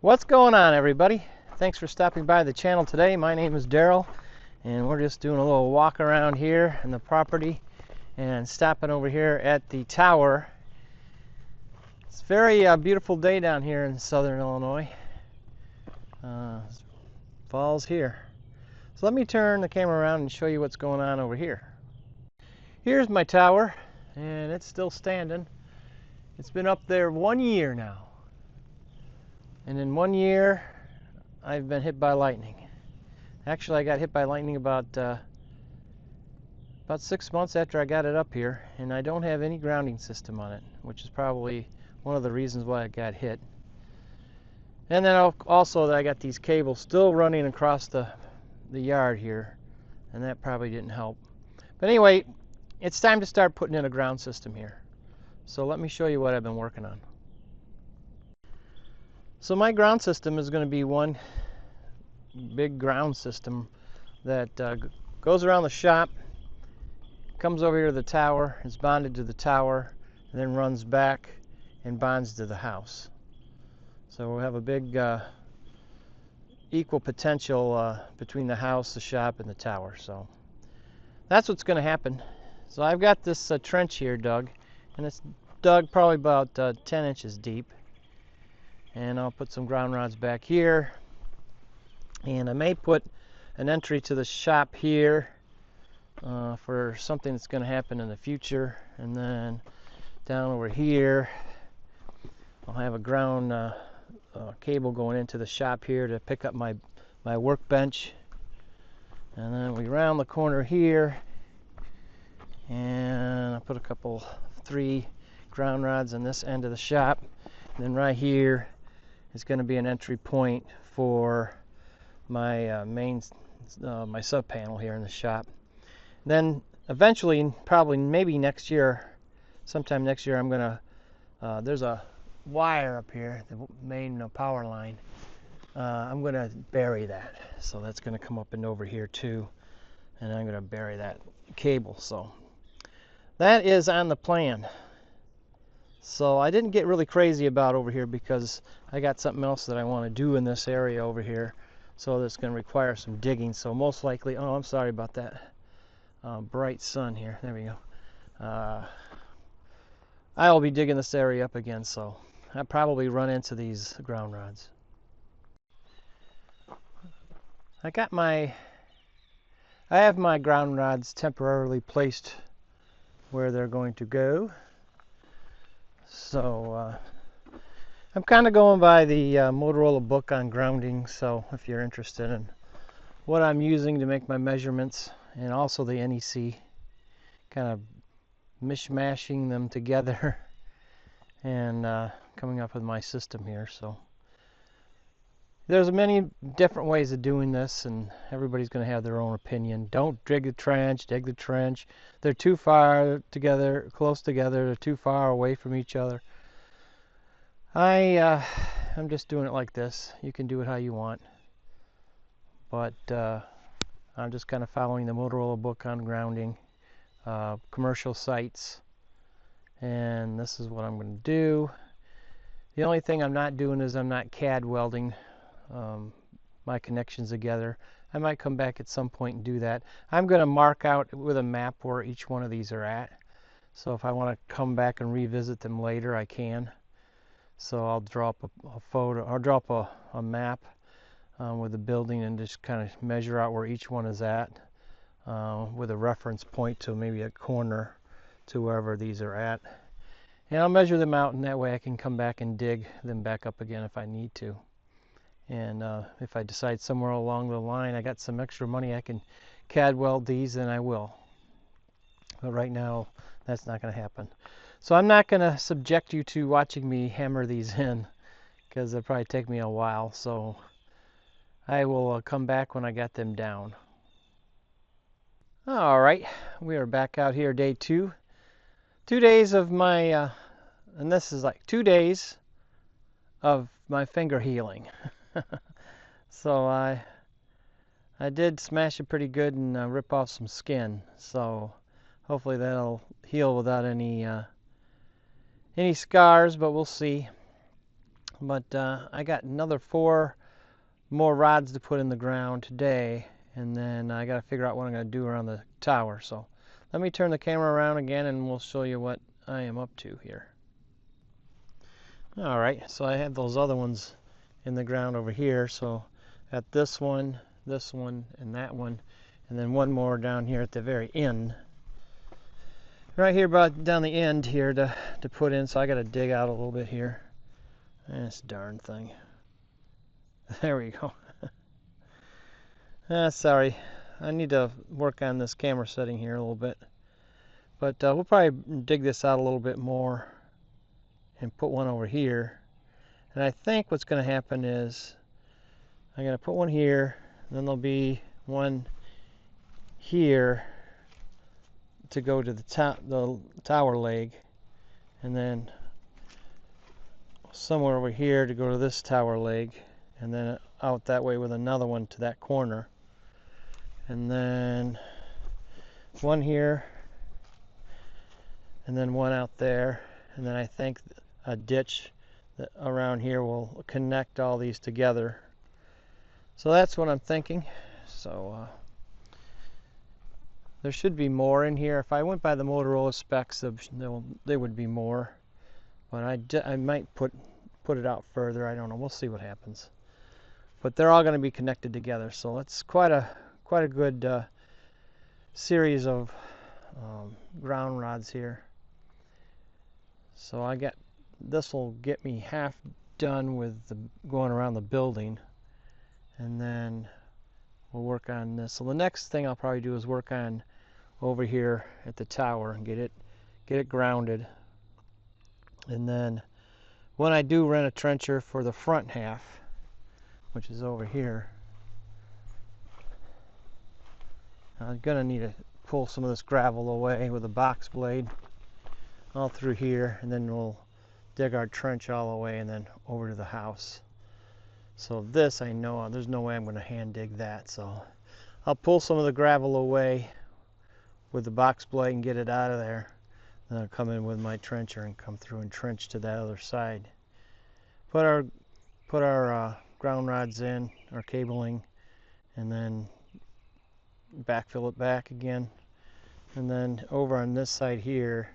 What's going on, everybody? Thanks for stopping by the channel today. My name is Daryl, and we're just doing a little walk around here in the property and stopping over here at the tower. It's a very beautiful day down here in southern Illinois. Fall's here. So let me turn the camera around and show you what's going on over here. Here's my tower, and it's still standing. It's been up there 1 year now. And in 1 year, I've been hit by lightning. Actually, I got hit by lightning about 6 months after I got it up here, and I don't have any grounding system on it, which is probably one of the reasons why I got hit. And then also I got these cables still running across the yard here, and that probably didn't help. But anyway, it's time to start putting in a ground system here. So let me show you what I've been working on. So my ground system is going to be one big ground system that goes around the shop, comes over here to the tower, is bonded to the tower, and then runs back and bonds to the house. So we'll have a big equal potential between the house, the shop, and the tower. So that's what's going to happen. So I've got this trench here dug, and it's dug probably about 10 inches deep. And I'll put some ground rods back here, and I may put an entry to the shop here for something that's going to happen in the future. And then down over here I'll have a ground cable going into the shop here to pick up my workbench. And then we round the corner here, and I'll put a three ground rods on this end of the shop. And then right here is going to be an entry point for my my sub panel here in the shop. Then eventually, probably maybe next year, sometime next year, I'm gonna there's a wire up here, the main power line. I'm gonna bury that, so that's gonna come up and over here too, and I'm gonna bury that cable. So that is on the plan. So I didn't get really crazy about over here because I got something else that I want to do in this area over here. So that's going to require some digging. So most likely, oh, I'm sorry about that bright sun here. There we go. I will be digging this area up again, so I'll probably run into these ground rods. I have my ground rods temporarily placed where they're going to go. So I'm kind of going by the Motorola book on grounding, so if you're interested in what I'm using to make my measurements, and also the NEC, kind of mishmashing them together and coming up with my system here. So there's many different ways of doing this, and everybody's going to have their own opinion. Don't dig the trench. They're too far together, close together. They're too far away from each other. I'm just doing it like this. You can do it how you want, but I'm just kind of following the Motorola book on grounding, commercial sites, and this is what I'm going to do. The only thing I'm not doing is I'm not CAD welding my connections together. I might come back at some point and do that. I'm going to mark out with a map where each one of these are at, so if I want to come back and revisit them later, I can. So I'll draw up a photo, or draw up a map with the building, and just kind of measure out where each one is at with a reference point to maybe a corner to wherever these are at. And I'll measure them out, and that way I can come back and dig them back up again if I need to. And if I decide somewhere along the line I got some extra money I can CAD weld these, then I will. But right now that's not going to happen. So I'm not going to subject you to watching me hammer these in, because it'll probably take me a while. So I will come back when I got them down. Alright, we are back out here, day 2. 2 days of my, and this is like 2 days of my finger healing. So I did smash it pretty good and rip off some skin. So hopefully that'll heal without any scars, but we'll see. But I got another 4 more rods to put in the ground today, and then I got to figure out what I'm going to do around the tower. So let me turn the camera around again and we'll show you what I am up to here. Alright, so I have those other ones in the ground over here. So at this one, and that one, and then one more down here at the very end. Right here about down the end here to put in, so I got to dig out a little bit here. This darn thing. There we go. Sorry, I need to work on this camera setting here a little bit. But we'll probably dig this out a little bit more and put one over here. And I think what's going to happen is I'm going to put one here, and then there'll be one here to go to the tower leg, and then somewhere over here to go to this tower leg, and then out that way with another one to that corner, and then one here, and then one out there, and then I think a ditch that around here will connect all these together. So that's what I'm thinking. So there should be more in here. If I went by the Motorola specs, there would be more, but I might put it out further. I don't know. We'll see what happens. But they're all going to be connected together, so it's quite a good series of ground rods here. So this will get me half done with going around the building, and then we'll work on this. So the next thing I'll probably do is work on over here at the tower and get it grounded. And then when I do rent a trencher for the front half, which is over here, I'm gonna need to pull some of this gravel away with a box blade all through here, and then we'll dig our trench all the way and then over to the house. So this, I know there's no way I'm going to hand dig that, so I'll pull some of the gravel away with the box blade and get it out of there. Then I'll come in with my trencher and come through and trench to that other side. Put our ground rods in, our cabling, and then backfill it back again. And then over on this side here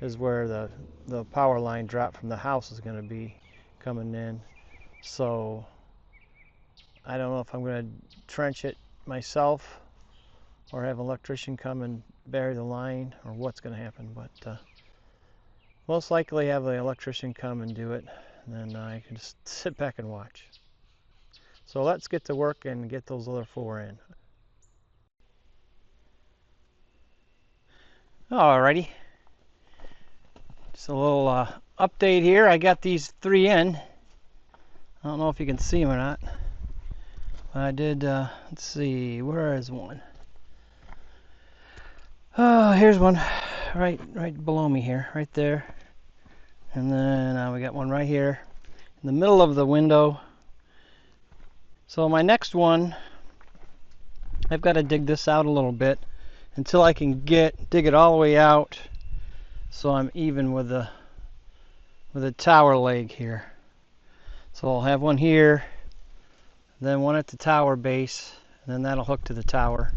is where the power line drop from the house is going to be coming in. So I don't know if I'm going to trench it myself or have an electrician come and bury the line, or what's going to happen, but most likely have the electrician come and do it, and then I can just sit back and watch. So let's get to work and get those other 4 in. Alrighty, just a little update here. I got these 3 in. I don't know if you can see them or not. But I did, let's see, where is one? Oh, here's one right below me here, right there. And then we got one right here in the middle of the window. So my next one, I've got to dig this out a little bit until I can dig it all the way out so I'm even with the tower leg here. So I'll have one here, then one at the tower base, and then that'll hook to the tower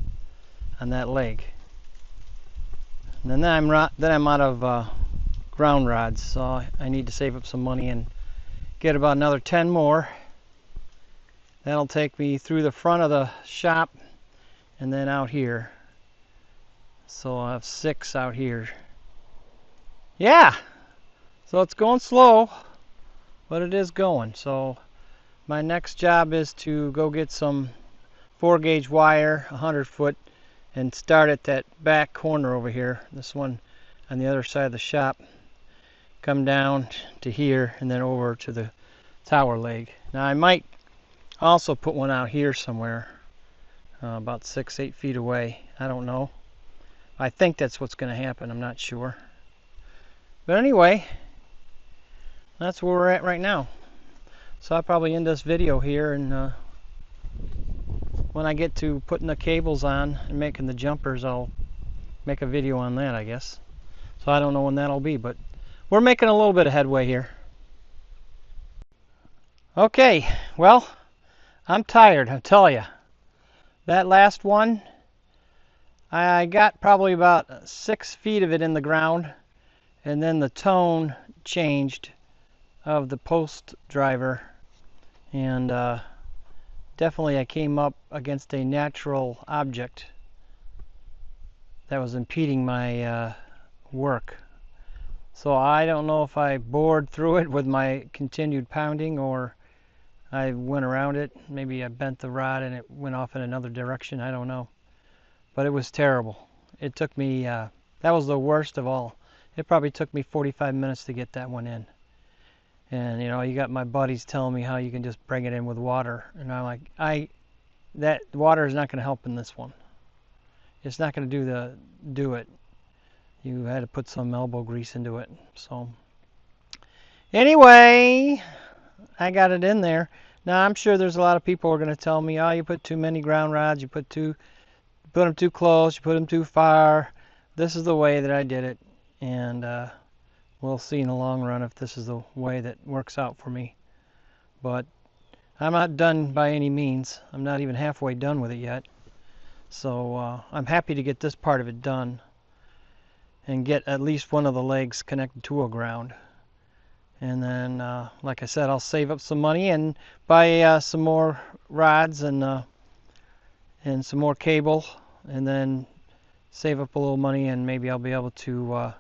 on that leg. And then I'm out of ground rods, so I need to save up some money and get about another 10 more. That'll take me through the front of the shop and then out here. So I'll have 6 out here. Yeah, so it's going slow, but it is going. So my next job is to go get some 4-gauge wire, 100-foot, and start at that back corner over here, this one on the other side of the shop, come down to here and then over to the tower leg. Now I might also put one out here somewhere, about 6-8 feet away. I don't know. I think that's what's going to happen. I'm not sure. But anyway, that's where we're at right now. So I'll probably end this video here, and when I get to putting the cables on and making the jumpers, I'll make a video on that, I guess. So I don't know when that'll be, but we're making a little bit of headway here. Okay, well, I'm tired, I'll tell you. That last one, I got probably about 6 feet of it in the ground, and then the tone changed of the post driver, and definitely I came up against a natural object that was impeding my work. So I don't know if I bored through it with my continued pounding or I went around it. Maybe I bent the rod and it went off in another direction. I don't know. But it was terrible. It took me, that was the worst of all. It probably took me 45 minutes to get that one in. And you know, you got my buddies telling me how you can just bring it in with water. And I'm like, that water is not going to help in this one. It's not going to do it. You had to put some elbow grease into it. So anyway, I got it in there. Now I'm sure there's a lot of people who are going to tell me, oh, you put too many ground rods, you put them too close, you put them too far. This is the way that I did it, and we'll see in the long run if this is the way that works out for me. But I'm not done by any means. I'm not even halfway done with it yet. So I'm happy to get this part of it done and get at least one of the legs connected to a ground. And then, like I said, I'll save up some money and buy some more rods and some more cable, and then save up a little money, and maybe I'll be able to,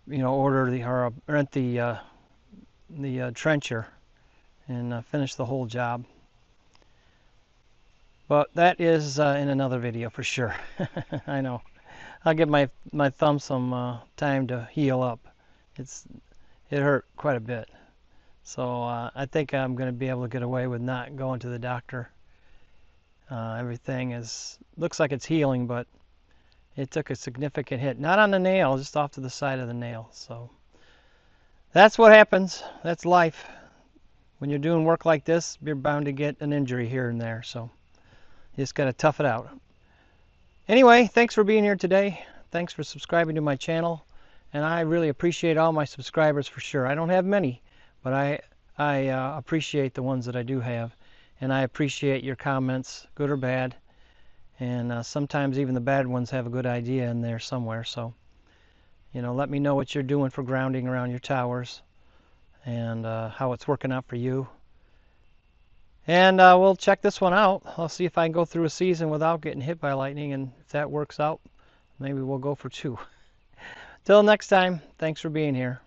you know, order or rent the trencher and finish the whole job. But that is in another video for sure. I know. I'll give my thumb some time to heal up. It hurt quite a bit. So I think I'm going to be able to get away with not going to the doctor. Everything looks like it's healing, but it took a significant hit. Not on the nail, just off to the side of the nail. So that's what happens. That's life. When you're doing work like this, you're bound to get an injury here and there. So you just got to tough it out. Anyway, thanks for being here today. Thanks for subscribing to my channel. And I really appreciate all my subscribers for sure. I don't have many, but I appreciate the ones that I do have. And I appreciate your comments, good or bad. And sometimes even the bad ones have a good idea in there somewhere. So, you know, let me know what you're doing for grounding around your towers and how it's working out for you. And we'll check this one out. I'll see if I can go through a season without getting hit by lightning. And if that works out, maybe we'll go for 2. Till next time, thanks for being here.